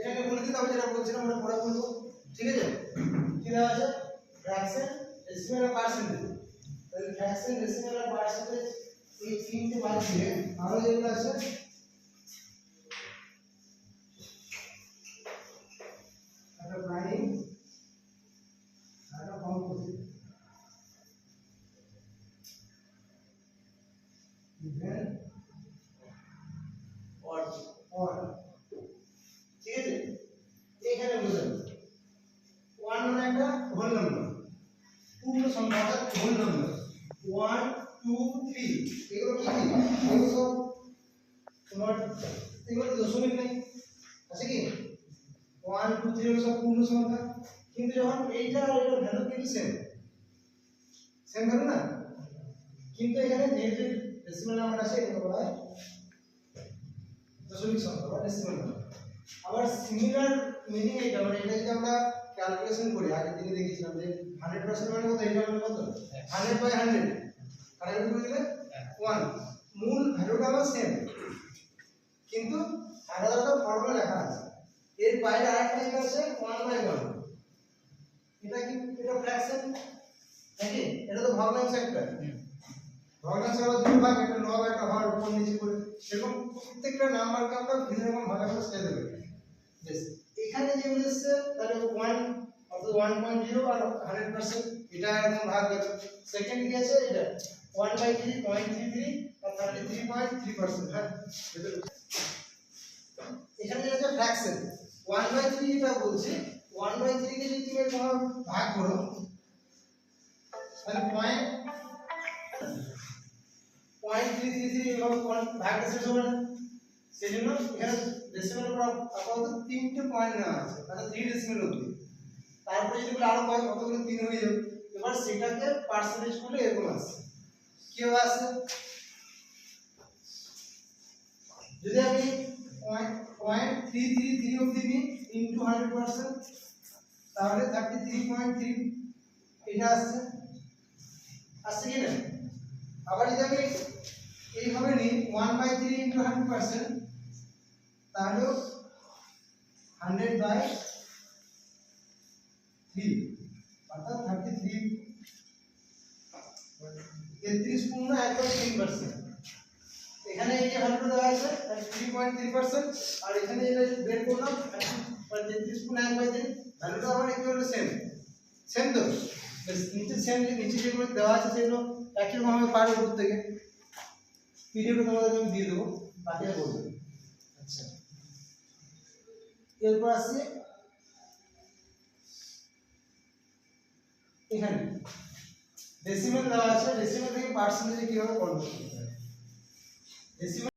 এটাকে বলে দিতে হবে যেটা বলছিলাম আমরা পরে বলবো। ঠিক আছে, কি দেওয়া আছে ফ্র্যাকশন ডেসিমেল আর পার্সেন্টেজ। তাহলে ফ্র্যাকশন ডেসিমেল আর পার্সেন্টেজ এই তিনটে বাদ দিয়ে আরো যেগুলো আছে একটা প্রাইম একটা কম্পোজিট ইভেন অড। ঠিক আছে, এখানে বুঝুন 1 মানে একটা হোল নাম্বার, পূর্ণ সংখ্যা অর্থাৎ হোল নাম্বার 1 2 3 এগুলো কি এগুলো সব তোমার এগুলো দশমিক নেই আছে কি 1 2 3 এগুলো সব পূর্ণ সংখ্যা। কিন্তু যখন এইটা আর এটার ভ্যালু কিন্তু সেম ভ্যালু না, কিন্তু এখানে যেহেতু ডেসিমাল নাম্বার আছে এটাকে বলা হয় দশমিক সংখ্যা বা ডেসিমাল নাম্বার। আবার সিমিলার মিনিং এটা মানে এটা যদি আমরা ক্যালকুলেশন করি আগের দিনে দেখেছিলাম যে 100% মানে কত, এটা মানে কত 100/100 কারেক্ট করে দিলে 1, মূল ভ্যালুটা আমার সেম কিন্তু আলাদা আলাদা ফর্মুলা লেখা আছে। এর বাইরে আরেকটা জিনিস আছে 1/1, এটা কি এটা ফ্র্যাকশন নাকি, এটা তো ভগ্নাংশ একটা, ভগ্নাংশ হলো দুই ভাগ, একটা লব একটা হর উপর নিচে করে, সেরকম প্রত্যেকটা নাম্বারকে আমরা বিভিন্ন রকম ভাগে ভাগে সাজিয়ে দেব। বেশ, এখানে যে বলেছে তাহলে 1 অর্থাৎ 1.0 আর 100% এটা একদম ভাগ গেল। সেকেন্ড কি আছে এটা 1/3.33 আর 33.3%। হ্যাঁ, এখানে আছে ফ্র্যাকশন 1/3, এটা বলছি 1/3 কে যদি তুমি ভাগ করো তাহলে 0.333 এভাবে ভাগ শেষ হবে না, সেজন্য এখানে ডেসিমাল উপর আপাতত 3টে পয়েন্ট নেওয়া আছে, মানে 3 ডেসিমাল অবধি। তারপরে যদি বলে আরো কতগুলো 3 হয়ে যাবে, এবার সেটাকে পার্সেন্টেজ করলে এরকম আসে। কি আসে যদি আমি 0.333 অবধি নিই ইনটু 100% তাহলে 33.3 এটা আসছে কি না। আবার যদি আমি এইভাবে নিই 1/3 ইনটু 100% তাহলে 100/3 অর্থাৎ 33 পূর্ণ 1/3%। এখানে এই যে ভ্যালুটা দেওয়া আছে 3.3% আর এখানে এটা বের করলাম 33 পূর্ণ 1/3, ভ্যালুটা আবার একেবারে সেম তো। নিচে সেম, নিচে যেগুলো দেওয়া আছে সেগুলো একই রকম ভাবে পারবে উপর থেকে, পিডিএফটা তোমাদের আমি দিয়ে দেবো, বাকিটা বলবো। আচ্ছা, এরপর আসছে এখানে ডেসিমাল দেওয়া আছে, ডেসিমাল থেকে পার্সেন্টেজে কিভাবে কনভার্ট করতে হয়। ডেসিমাল